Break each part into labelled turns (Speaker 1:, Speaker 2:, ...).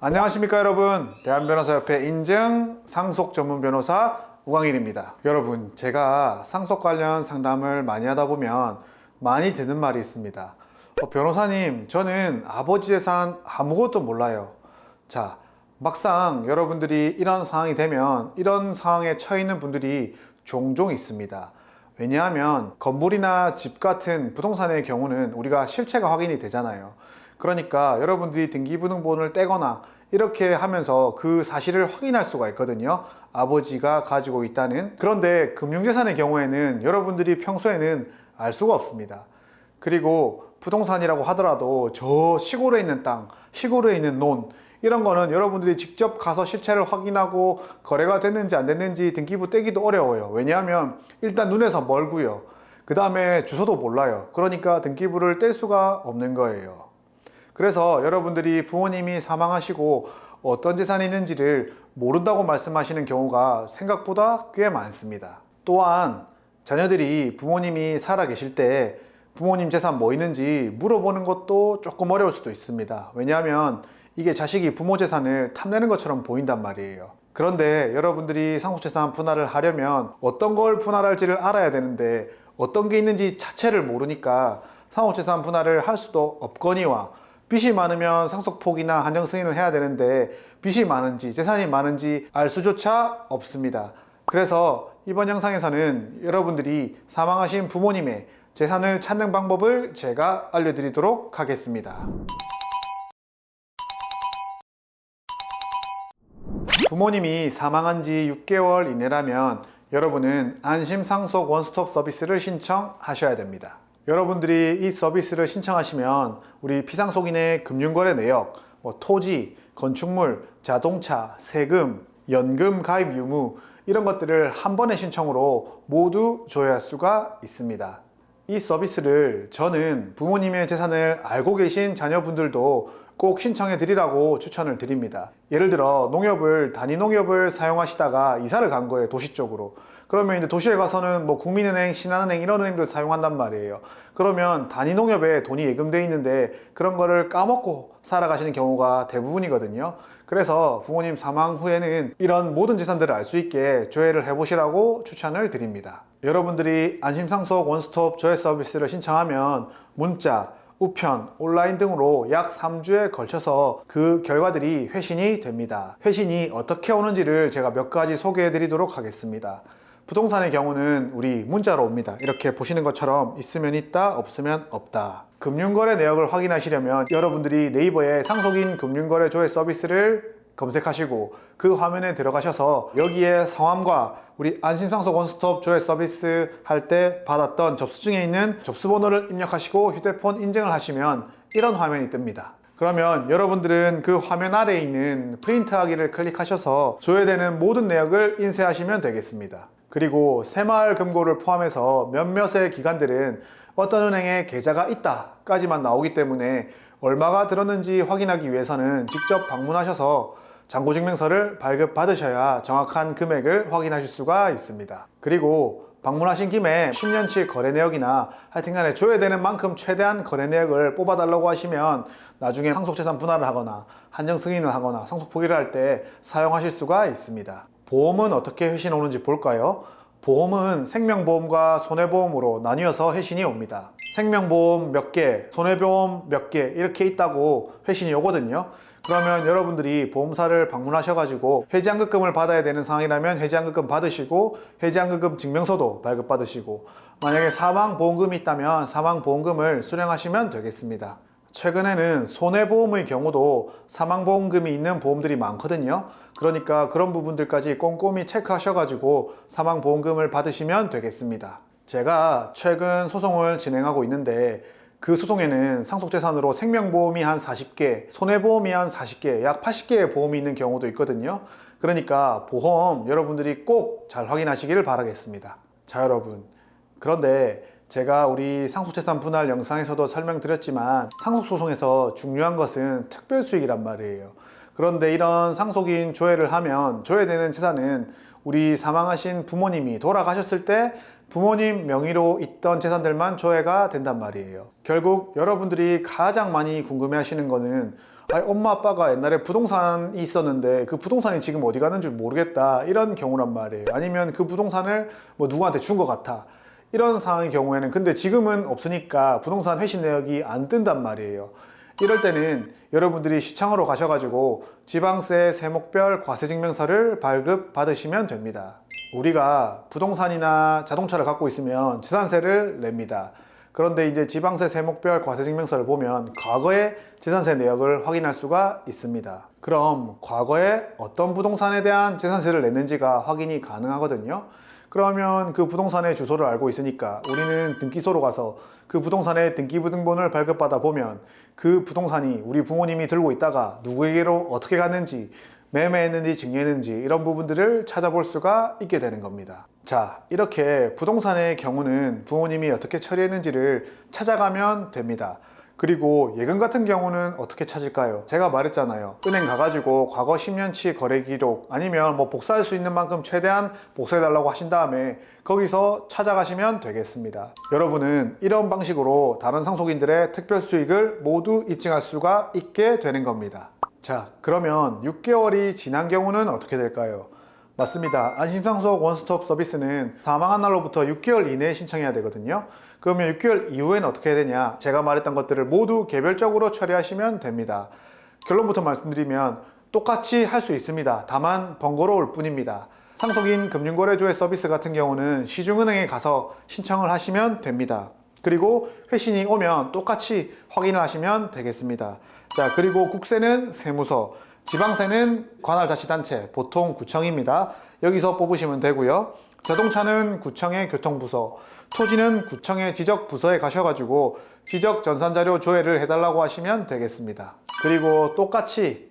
Speaker 1: 안녕하십니까 여러분, 대한변호사협회 인증 상속 전문 변호사 우광일입니다. 여러분, 제가 상속 관련 상담을 많이 하다 보면 많이 듣는 말이 있습니다. 변호사님, 저는 아버지 재산 아무것도 몰라요. 자, 막상 여러분들이 이런 상황이 되면 이런 상황에 처해 있는 분들이 종종 있습니다. 왜냐하면 건물이나 집 같은 부동산의 경우는 우리가 실체가 확인이 되잖아요. 그러니까 여러분들이 등기부등본을 떼거나 이렇게 하면서 그 사실을 확인할 수가 있거든요. 아버지가 가지고 있다는. 그런데 금융재산의 경우에는 여러분들이 평소에는 알 수가 없습니다. 그리고 부동산이라고 하더라도 저 시골에 있는 땅, 시골에 있는 논, 이런 거는 여러분들이 직접 가서 실체를 확인하고 거래가 됐는지 안 됐는지 등기부 떼기도 어려워요. 왜냐하면 일단 눈에서 멀고요. 그 다음에 주소도 몰라요. 그러니까 등기부를 뗄 수가 없는 거예요. 그래서 여러분들이 부모님이 사망하시고 어떤 재산이 있는지를 모른다고 말씀하시는 경우가 생각보다 꽤 많습니다. 또한 자녀들이 부모님이 살아 계실 때 부모님 재산 뭐 있는지 물어보는 것도 조금 어려울 수도 있습니다. 왜냐하면 이게 자식이 부모 재산을 탐내는 것처럼 보인단 말이에요. 그런데 여러분들이 상속재산 분할을 하려면 어떤 걸 분할할지를 알아야 되는데 어떤 게 있는지 자체를 모르니까 상속재산 분할을 할 수도 없거니와 빚이 많으면 상속포기나 한정승인을 해야 되는데 빚이 많은지 재산이 많은지 알 수조차 없습니다. 그래서 이번 영상에서는 여러분들이 사망하신 부모님의 재산을 찾는 방법을 제가 알려드리도록 하겠습니다. 부모님이 사망한 지 6개월 이내라면 여러분은 안심상속 원스톱 서비스를 신청하셔야 됩니다. 여러분들이 이 서비스를 신청하시면 우리 피상속인의 금융거래 내역, 토지, 건축물, 자동차, 세금, 연금 가입 유무 이런 것들을 한 번의 신청으로 모두 조회할 수가 있습니다. 이 서비스를 저는 부모님의 재산을 알고 계신 자녀분들도 꼭 신청해 드리라고 추천을 드립니다. 예를 들어 농협을 단위 농협을 사용하시다가 이사를 간 거예요, 도시 쪽으로. 그러면 이제 도시에 가서는 뭐 국민은행, 신한은행 이런 은행들 사용한단 말이에요. 그러면 단위 농협에 돈이 예금돼 있는데 그런 거를 까먹고 살아가시는 경우가 대부분이거든요. 그래서 부모님 사망 후에는 이런 모든 재산들을 알 수 있게 조회를 해보시라고 추천을 드립니다. 여러분들이 안심상속 원스톱 조회 서비스를 신청하면 문자, 우편, 온라인 등으로 약 3주에 걸쳐서 그 결과들이 회신이 됩니다. 회신이 어떻게 오는지를 제가 몇 가지 소개해 드리도록 하겠습니다. 부동산의 경우는 우리 문자로 옵니다. 이렇게 보시는 것처럼 있으면 있다, 없으면 없다. 금융거래 내역을 확인하시려면 여러분들이 네이버에 상속인 금융거래 조회 서비스를 검색하시고 그 화면에 들어가셔서 여기에 성함과 우리 안심상속 원스톱 조회 서비스 할 때 받았던 접수증에 있는 접수번호를 입력하시고 휴대폰 인증을 하시면 이런 화면이 뜹니다. 그러면 여러분들은 그 화면 아래에 있는 프린트하기를 클릭하셔서 조회되는 모든 내역을 인쇄하시면 되겠습니다. 그리고 새마을금고를 포함해서 몇몇의 기관들은 어떤 은행에 계좌가 있다까지만 나오기 때문에 얼마가 들었는지 확인하기 위해서는 직접 방문하셔서 잔고증명서를 발급받으셔야 정확한 금액을 확인하실 수가 있습니다. 그리고 방문하신 김에 10년치 거래 내역이나 하여튼간에 조회되는 만큼 최대한 거래 내역을 뽑아달라고 하시면 나중에 상속재산 분할을 하거나 한정승인을 하거나 상속포기를 할 때 사용하실 수가 있습니다. 보험은 어떻게 회신 오는지 볼까요? 보험은 생명보험과 손해보험으로 나뉘어서 회신이 옵니다. 생명보험 몇 개, 손해보험 몇 개 이렇게 있다고 회신이 오거든요. 그러면 여러분들이 보험사를 방문하셔가지고 해지환급금을 받아야 되는 상황이라면 해지환급금 받으시고 해지환급금 증명서도 발급받으시고 만약에 사망보험금이 있다면 사망보험금을 수령하시면 되겠습니다. 최근에는 손해보험의 경우도 사망보험금이 있는 보험들이 많거든요. 그러니까 그런 부분들까지 꼼꼼히 체크하셔가지고 사망보험금을 받으시면 되겠습니다. 제가 최근 소송을 진행하고 있는데 그 소송에는 상속재산으로 생명보험이 한 40개, 손해보험이 한 40개, 약 80개의 보험이 있는 경우도 있거든요. 그러니까 보험 여러분들이 꼭 잘 확인하시기를 바라겠습니다. 자, 여러분, 그런데 제가 우리 상속재산 분할 영상에서도 설명드렸지만 상속소송에서 중요한 것은 특별수익이란 말이에요. 그런데 이런 상속인 조회를 하면 조회되는 재산은 우리 사망하신 부모님이 돌아가셨을 때 부모님 명의로 있던 재산들만 조회가 된단 말이에요. 결국 여러분들이 가장 많이 궁금해 하시는 거는 아니, 엄마 아빠가 옛날에 부동산이 있었는데 그 부동산이 지금 어디 가는 줄 모르겠다, 이런 경우란 말이에요. 아니면 그 부동산을 뭐 누구한테 준 것 같아, 이런 상황의 경우에는, 근데 지금은 없으니까 부동산 회신 내역이 안 뜬단 말이에요. 이럴 때는 여러분들이 시청으로 가셔가지고 지방세 세목별 과세증명서를 발급받으시면 됩니다. 우리가 부동산이나 자동차를 갖고 있으면 재산세를 냅니다. 그런데 이제 지방세 세목별 과세증명서를 보면 과거의 재산세 내역을 확인할 수가 있습니다. 그럼 과거에 어떤 부동산에 대한 재산세를 냈는지가 확인이 가능하거든요. 그러면 그 부동산의 주소를 알고 있으니까 우리는 등기소로 가서 그 부동산의 등기부등본을 발급받아 보면 그 부동산이 우리 부모님이 들고 있다가 누구에게로 어떻게 갔는지, 매매했는지 증여했는지, 이런 부분들을 찾아볼 수가 있게 되는 겁니다. 자, 이렇게 부동산의 경우는 부모님이 어떻게 처리했는지를 찾아가면 됩니다. 그리고 예금 같은 경우는 어떻게 찾을까요? 제가 말했잖아요. 은행 가가지고 과거 10년치 거래 기록, 아니면 뭐 복사할 수 있는 만큼 최대한 복사해 달라고 하신 다음에 거기서 찾아가시면 되겠습니다. 여러분은 이런 방식으로 다른 상속인들의 특별 수익을 모두 입증할 수가 있게 되는 겁니다. 자, 그러면 6개월이 지난 경우는 어떻게 될까요? 맞습니다. 안심상속 원스톱 서비스는 사망한 날로부터 6개월 이내에 신청해야 되거든요. 그러면 6개월 이후에는 어떻게 해야 되냐? 제가 말했던 것들을 모두 개별적으로 처리하시면 됩니다. 결론부터 말씀드리면 똑같이 할 수 있습니다. 다만 번거로울 뿐입니다. 상속인 금융거래조회 서비스 같은 경우는 시중은행에 가서 신청을 하시면 됩니다. 그리고 회신이 오면 똑같이 확인을 하시면 되겠습니다. 자, 그리고 국세는 세무서, 지방세는 관할자치단체, 보통 구청입니다. 여기서 뽑으시면 되고요. 자동차는 구청의 교통부서, 토지는 구청의 지적부서에 가셔가지고 지적전산자료 조회를 해달라고 하시면 되겠습니다. 그리고 똑같이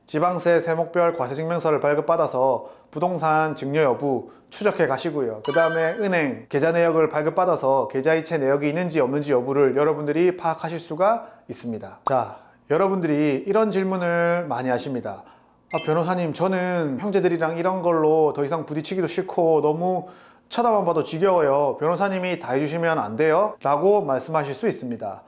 Speaker 1: 지방세 세목별 과세증명서를 발급받아서 부동산 증여 여부 추적해 가시고요. 그 다음에 은행 계좌 내역을 발급받아서 계좌이체 내역이 있는지 없는지 여부를 여러분들이 파악하실 수가 있습니다. 자, 여러분들이 이런 질문을 많이 하십니다. 변호사님, 저는 형제들이랑 이런 걸로 더 이상 부딪히기도 싫고 너무 쳐다만 봐도 지겨워요. 변호사님이 다 해주시면 안 돼요? 라고 말씀하실 수 있습니다.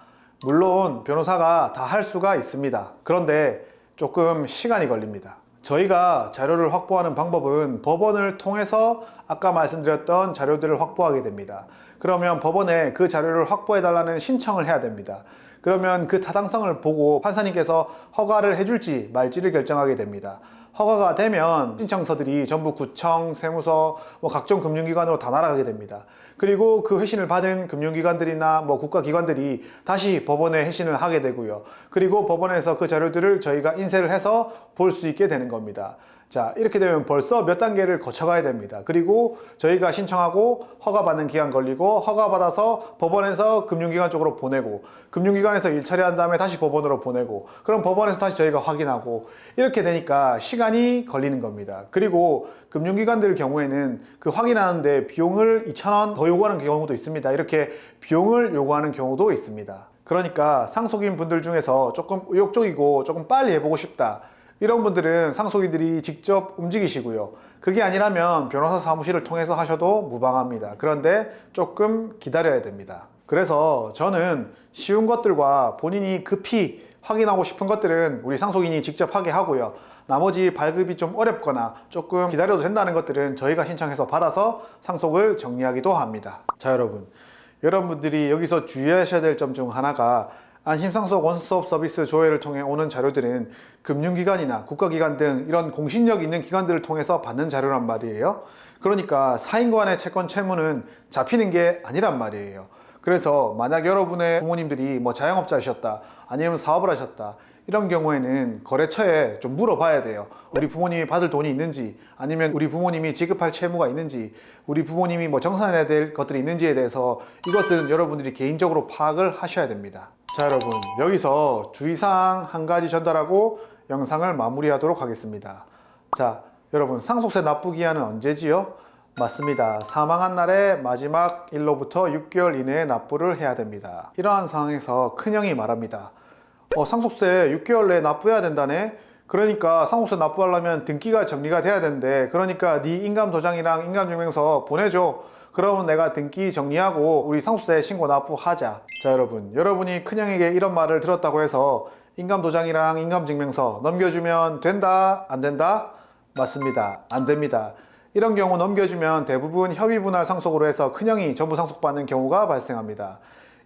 Speaker 1: 물론 변호사가 다 할 수가 있습니다. 그런데 조금 시간이 걸립니다. 저희가 자료를 확보하는 방법은 법원을 통해서 아까 말씀드렸던 자료들을 확보하게 됩니다. 그러면 법원에 그 자료를 확보해 달라는 신청을 해야 됩니다. 그러면 그 타당성을 보고 판사님께서 허가를 해줄지 말지를 결정하게 됩니다. 허가가 되면 신청서들이 전부 구청, 세무서, 각종 금융기관으로 다 날아가게 됩니다. 그리고 그 회신을 받은 금융기관들이나 국가기관들이 다시 법원에 회신을 하게 되고요. 그리고 법원에서 그 자료들을 저희가 인쇄를 해서 볼 수 있게 되는 겁니다. 자, 이렇게 되면 벌써 몇 단계를 거쳐가야 됩니다. 그리고 저희가 신청하고 허가받는 기간 걸리고, 허가받아서 법원에서 금융기관 쪽으로 보내고, 금융기관에서 일 처리한 다음에 다시 법원으로 보내고, 그럼 법원에서 다시 저희가 확인하고, 이렇게 되니까 시간이 걸리는 겁니다. 그리고 금융기관들 경우에는 그 확인하는데 비용을 2,000원 더 요구하는 경우도 있습니다. 이렇게 비용을 요구하는 경우도 있습니다. 그러니까 상속인 분들 중에서 조금 의욕적이고 조금 빨리 해보고 싶다, 이런 분들은 상속인들이 직접 움직이시고요. 그게 아니라면 변호사 사무실을 통해서 하셔도 무방합니다. 그런데 조금 기다려야 됩니다. 그래서 저는 쉬운 것들과 본인이 급히 확인하고 싶은 것들은 우리 상속인이 직접 하게 하고요. 나머지 발급이 좀 어렵거나 조금 기다려도 된다는 것들은 저희가 신청해서 받아서 상속을 정리하기도 합니다. 자, 여러분들이 여기서 주의하셔야 될 점 중 하나가, 안심상속 원스톱 서비스 조회를 통해 오는 자료들은 금융기관이나 국가기관 등 이런 공신력 있는 기관들을 통해서 받는 자료란 말이에요. 그러니까 사인 간의 채권 채무는 잡히는 게 아니란 말이에요. 그래서 만약 여러분의 부모님들이 자영업자이셨다, 아니면 사업을 하셨다, 이런 경우에는 거래처에 좀 물어봐야 돼요. 우리 부모님이 받을 돈이 있는지, 아니면 우리 부모님이 지급할 채무가 있는지, 우리 부모님이 정산해야 될 것들이 있는지에 대해서 이것들은 여러분들이 개인적으로 파악을 하셔야 됩니다. 자, 여러분, 여기서 주의사항 한 가지 전달하고 영상을 마무리하도록 하겠습니다. 자, 여러분, 상속세 납부 기한은 언제지요? 맞습니다. 사망한 날의 마지막 일로부터 6개월 이내에 납부를 해야 됩니다. 이러한 상황에서 큰형이 말합니다. 상속세 6개월 내에 납부해야 된다네? 그러니까 상속세 납부하려면 등기가 정리가 돼야 되는데, 그러니까 네 인감도장이랑 인감증명서 보내줘. 그러면 내가 등기 정리하고 우리 상속세 신고 납부하자. 자, 여러분이 큰형에게 이런 말을 들었다고 해서 인감도장이랑 인감증명서 넘겨주면 된다? 안 된다? 맞습니다. 안 됩니다. 이런 경우 넘겨주면 대부분 협의분할 상속으로 해서 큰형이 전부 상속받는 경우가 발생합니다.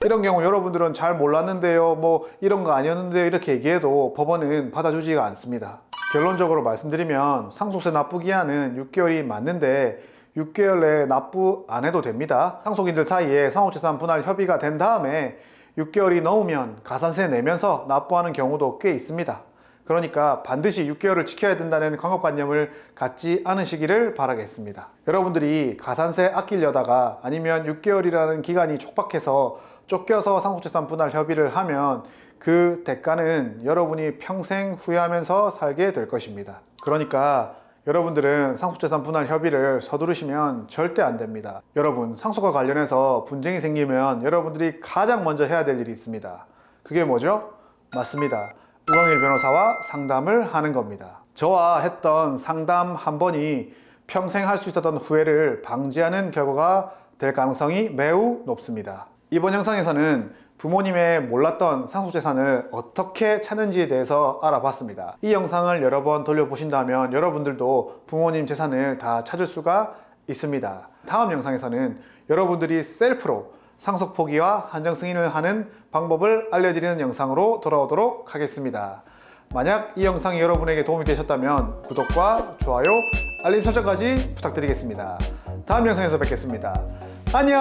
Speaker 1: 이런 경우 여러분들은 잘 몰랐는데요, 뭐 이런 거 아니었는데요 이렇게 얘기해도 법원은 받아주지가 않습니다. 결론적으로 말씀드리면 상속세 납부 기한은 6개월이 맞는데 6개월 내에 납부 안 해도 됩니다. 상속인들 사이에 상호재산 분할 협의가 된 다음에 6개월이 넘으면 가산세 내면서 납부하는 경우도 꽤 있습니다. 그러니까 반드시 6개월을 지켜야 된다는 강박관념을 갖지 않으시기를 바라겠습니다. 여러분들이 가산세 아끼려다가 아니면 6개월이라는 기간이 촉박해서 쫓겨서 상속재산 분할 협의를 하면 그 대가는 여러분이 평생 후회하면서 살게 될 것입니다. 그러니까 여러분들은 상속재산 분할 협의를 서두르시면 절대 안 됩니다. 여러분, 상속과 관련해서 분쟁이 생기면 여러분들이 가장 먼저 해야 될 일이 있습니다. 그게 뭐죠? 맞습니다. 우광일 변호사와 상담을 하는 겁니다. 저와 했던 상담 한 번이 평생 할 수 있었던 후회를 방지하는 결과가 될 가능성이 매우 높습니다. 이번 영상에서는 부모님의 몰랐던 상속재산을 어떻게 찾는지에 대해서 알아봤습니다. 이 영상을 여러 번 돌려보신다면 여러분들도 부모님 재산을 다 찾을 수가 있습니다. 다음 영상에서는 여러분들이 셀프로 상속 포기와 한정 승인을 하는 방법을 알려드리는 영상으로 돌아오도록 하겠습니다. 만약 이 영상이 여러분에게 도움이 되셨다면 구독과 좋아요, 알림 설정까지 부탁드리겠습니다. 다음 영상에서 뵙겠습니다. 안녕.